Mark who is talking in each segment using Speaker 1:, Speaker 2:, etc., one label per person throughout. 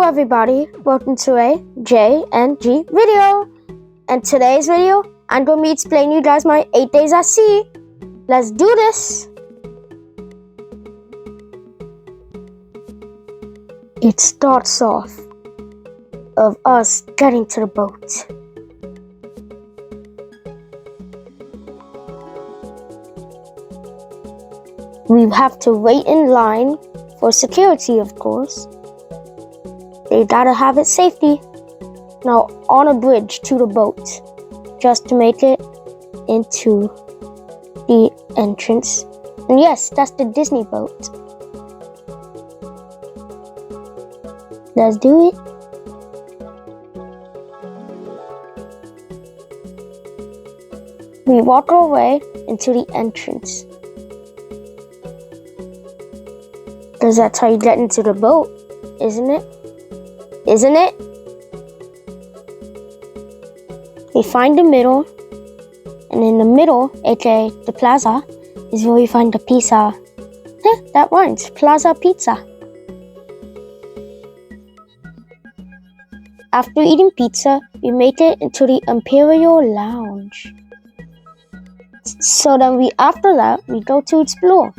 Speaker 1: everybody, welcome to a JNG video. And today's video, I'm going to be explaining you guys my 8 days at sea. Let's do this. It starts off of us getting to the boat. We have to wait in line for security, of course. They gotta have it safety. Now on a bridge to the boat, just to make it into the entrance. And yes, that's the Disney boat. Let's do it. We walk our way into the entrance. Because that's how you get into the boat, isn't it? Isn't it? We find the middle, and in the middle, aka the plaza, is where we find the pizza. That rhymes, Plaza Pizza. After eating pizza, we make it into the Imperial Lounge. So then after that, we go to explore.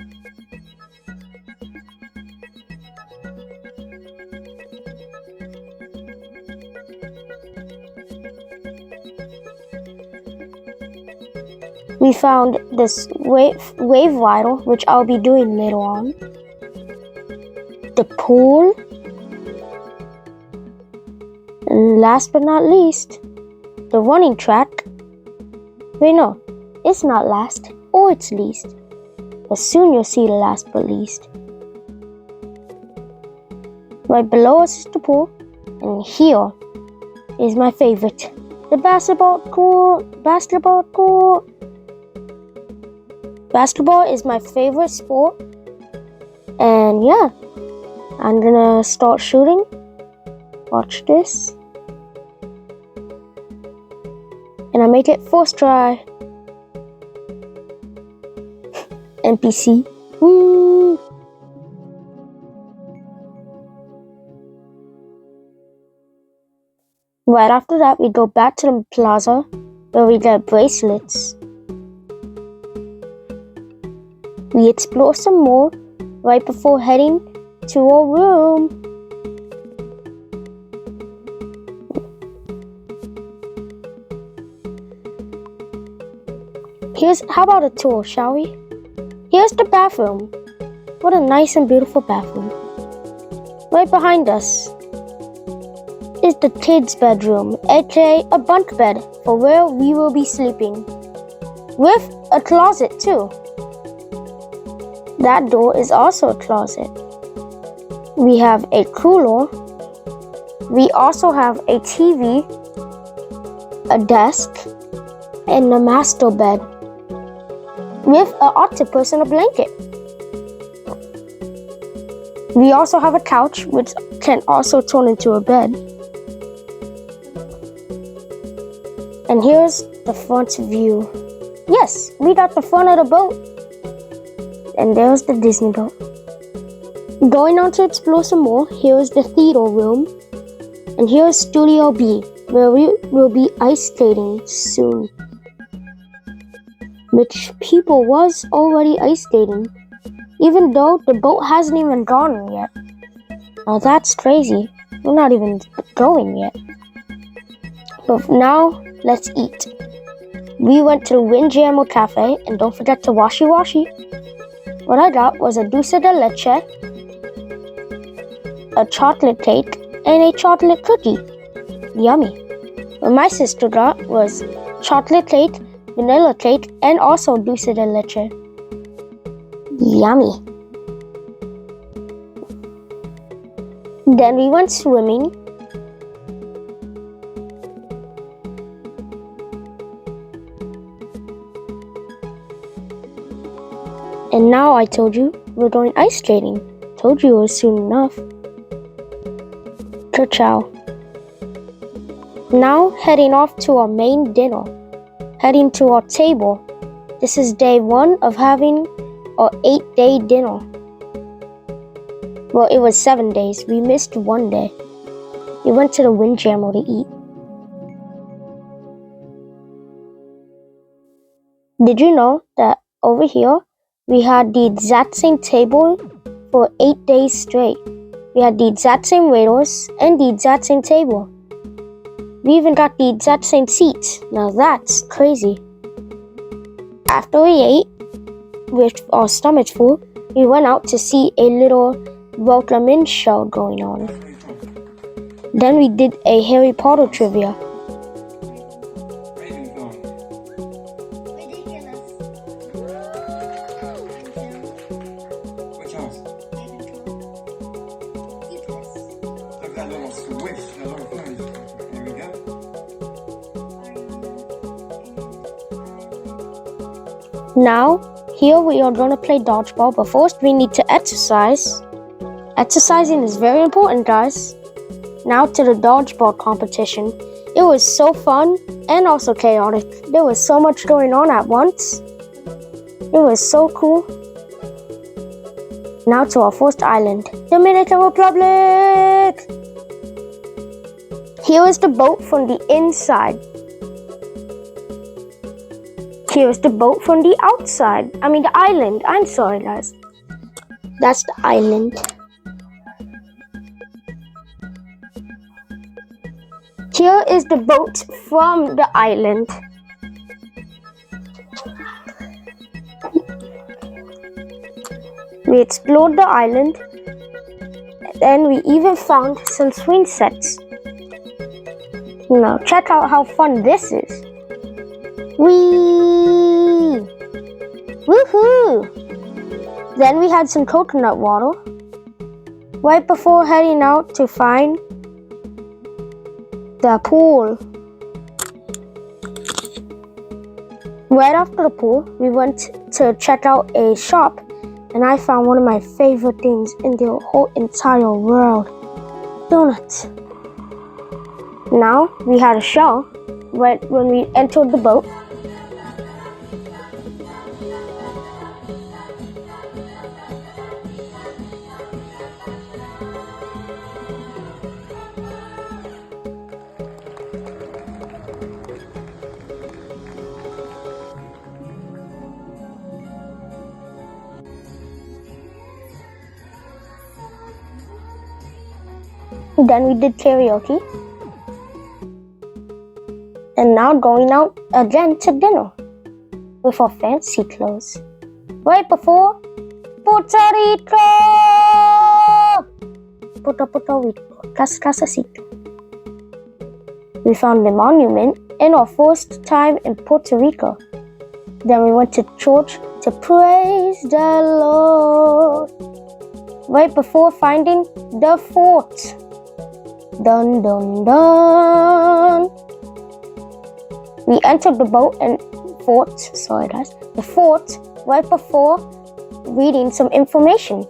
Speaker 1: We found this wave vital, which I'll be doing later on. The pool. And last but not least, the running track. Wait, no, it's not last, or it's least. But soon you'll see the last but least. Right below us is the pool, and here is my favorite, the basketball court. Basketball is my favorite sport, and yeah, I'm gonna start shooting. Watch this. And I make it first try. NPC. Woo! Right after that, we go back to the plaza where we get bracelets. We explore some more right before heading to our room. How about a tour, shall we? Here's the bathroom. What a nice and beautiful bathroom. Right behind us is the kids' bedroom, aka a bunk bed for where we will be sleeping. With a closet too. That door is also a closet. We have a cooler. We also have a TV, a desk, and a master bed with an octopus and a blanket. We also have a couch, which can also turn into a bed. And here's the front view. Yes, we got the front of the boat. And there's the Disney boat. Going on to explore some more, here's the theater room. And here's Studio B, where we will be ice skating soon. Which people was already ice skating, even though the boat hasn't even gone yet. Now that's crazy. We're not even going yet. But now, let's eat. We went to the Windjammer Cafe, and don't forget to washi washi. What I got was a dulce de leche, a chocolate cake, and a chocolate cookie. Yummy. What my sister got was chocolate cake, vanilla cake, and also dulce de leche. Yummy. Then we went swimming. And now I told you we're going ice skating. Told you it was soon enough. Ciao. Now heading off to our main dinner. Heading to our table. This is day 1 of having our 8-day dinner. Well, it was 7 days. We missed 1 day. we went to the Windjammer to eat. Did you know that over here we had the exact same table for 8 days straight? We had the exact same waiters and the exact same table. We even got the exact same seats. Now that's crazy. After we ate, with our stomachs full, we went out to see a little welcome in show going on. Then we did a Harry Potter trivia.
Speaker 2: Which house? Look at that little swish, that little flash. There we go.
Speaker 1: Now, here we are going to play dodgeball, but first we need to exercise. Exercising is very important, guys. Now to the dodgeball competition. It was so fun and also chaotic. There was so much going on at once. It was so cool. Now to our first island, Dominican Republic. Here is the boat from the inside. Here is the boat from the outside. The island. I'm sorry, guys. That's the island. Here is the boat from the island. We explored the island, and we even found some swing sets. Now check out how fun this is. Whee! Woohoo! Then we had some coconut water right before heading out to find the pool. Right after the pool, we went to check out a shop, and I found one of my favorite things in the whole entire world. Donuts. Now, we had a show right when we entered the boat. Then we did karaoke. And now going out again to dinner with our fancy clothes. Right before Puerto Rico! Puerto Rico. Casacito. We found the monument in our first time in Puerto Rico. Then we went to church to praise the Lord. Right before finding the fort. Dun dun dun. We entered the boat and the fort right before reading some information.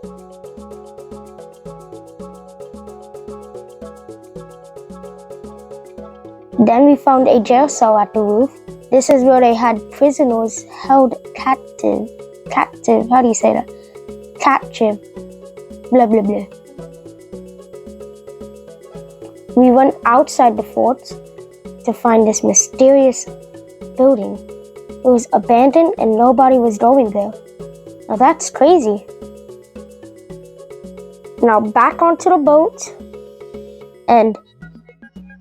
Speaker 1: Then we found a jail cell at the roof. This is where they had prisoners held captive. How do you say that? Captive. Blah blah blah. We went outside the fort to find this mysterious building. It was abandoned and nobody was going there. Now that's crazy. Now back onto the boat. And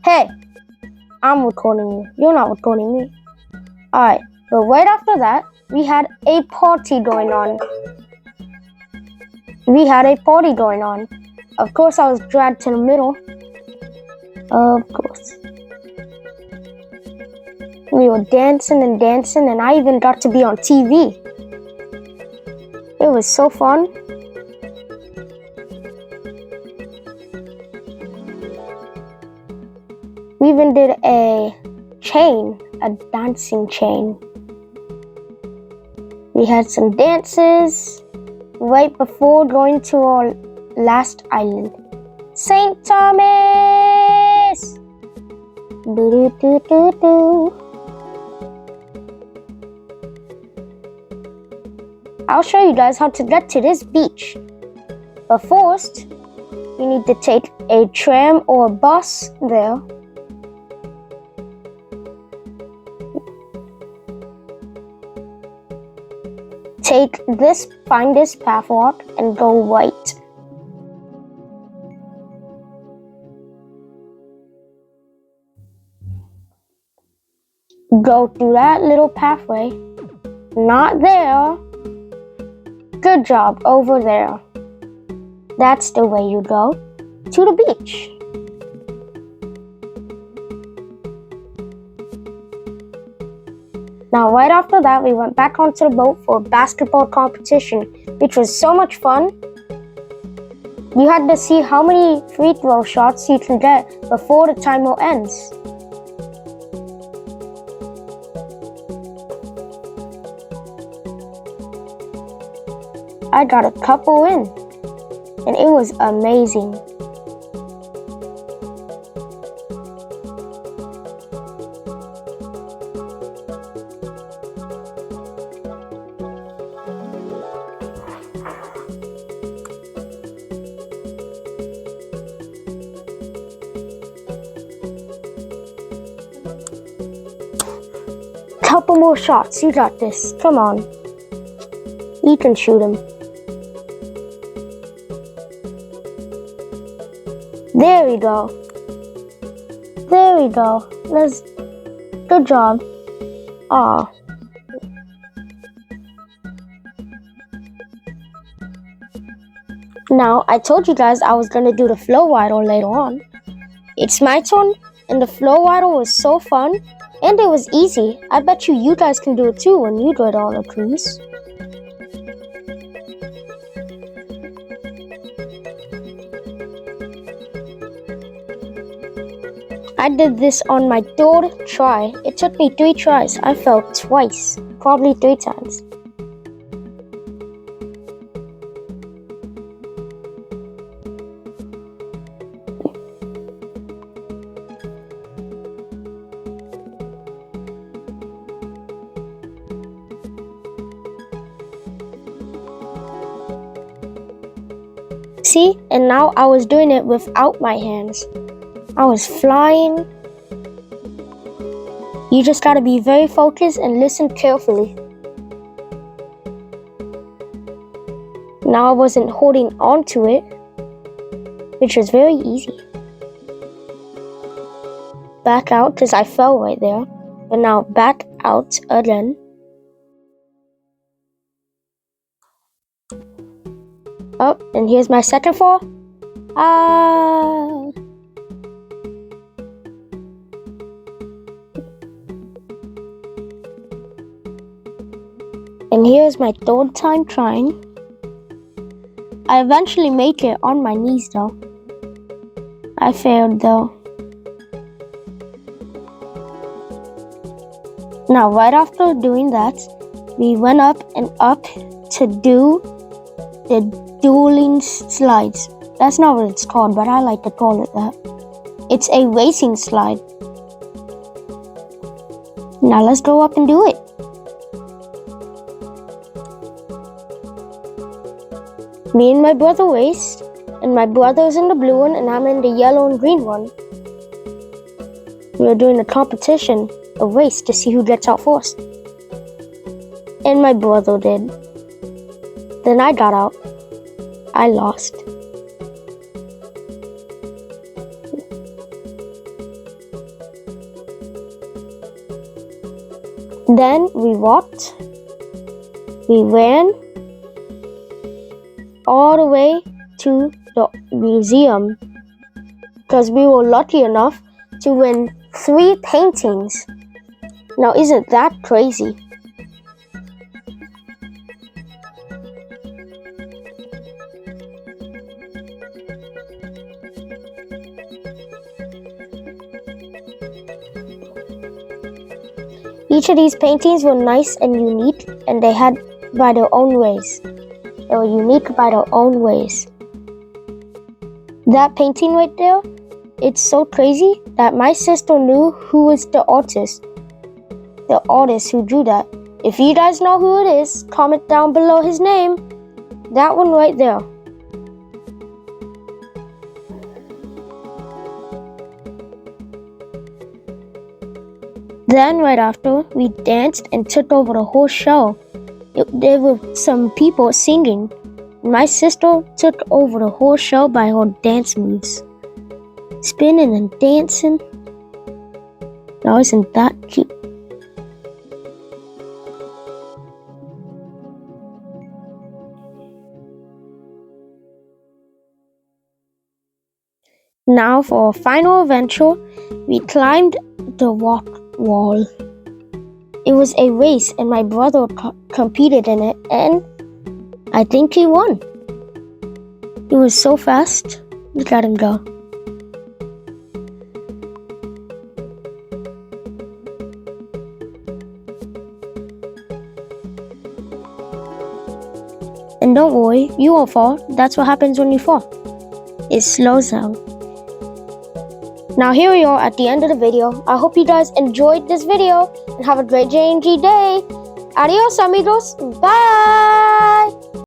Speaker 1: hey, I'm recording you. You're not recording me. Alright, but right after that, we had a party going on. Of course, I was dragged to the middle. Of course. We were dancing, and I even got to be on TV. It was so fun. We even did a dancing chain. We had some dances right before going to our last island, St. Thomas. Do-do-do-do-do. I'll show you guys how to get to this beach. But first, you need to take a tram or a bus there. Find this pathwalk and go right. Go through that little pathway. Not there. Good job, over there. That's the way you go to the beach. Now, right after that, we went back onto the boat for a basketball competition, which was so much fun. You had to see how many free throw shots you can get before the timer ends. I got a couple in, and it was amazing. Couple more shots, you got this. Come on. You can shoot him. There we go. There we go. Good job. Aw. Now, I told you guys I was gonna do the flow waddle later on. It's my turn, and the flow waddle was so fun, and it was easy. I bet you guys can do it too when you do it on a cruise. I did this on my third try. It took me 3 tries. I fell twice, probably 3 times. See, and now I was doing it without my hands. I was flying. You just gotta be very focused and listen carefully. Now I wasn't holding on to it, which was very easy. Back out, because I fell right there. But now back out again. Oh, and here's my second fall. And here's my third time trying. I eventually make it on my knees though. I failed though. Now right after doing that, we went up and up to do the dueling slides. That's not what it's called, but I like to call it that. It's a racing slide. Now let's go up and do it. Me and my brother raced, and my brother's in the blue one, and I'm in the yellow and green one. We were doing a competition, a race to see who gets out first. And my brother did. Then I got out. I lost. Then we walked. We ran all the way to the museum because we were lucky enough to win 3 paintings. Now, isn't that crazy? Each of these paintings were nice and unique, and they had by their own ways. They were unique by their own ways. That painting right there, it's so crazy that my sister knew who was the artist who drew that. If you guys know who it is, comment down below his name. That one right there. Then right after, we danced and took over the whole show. There were some people singing. My sister took over the whole show by her dance moves. Spinning and dancing. Now isn't that cute? Now for our final adventure, we climbed the rock wall. It was a race and my brother competed in it and I think he won. He was so fast. Look at him go. And don't worry, you won't fall. That's what happens when you fall. It slows down. Now here we are at the end of the video. I hope you guys enjoyed this video and have a great JNG day. Adios amigos. Bye.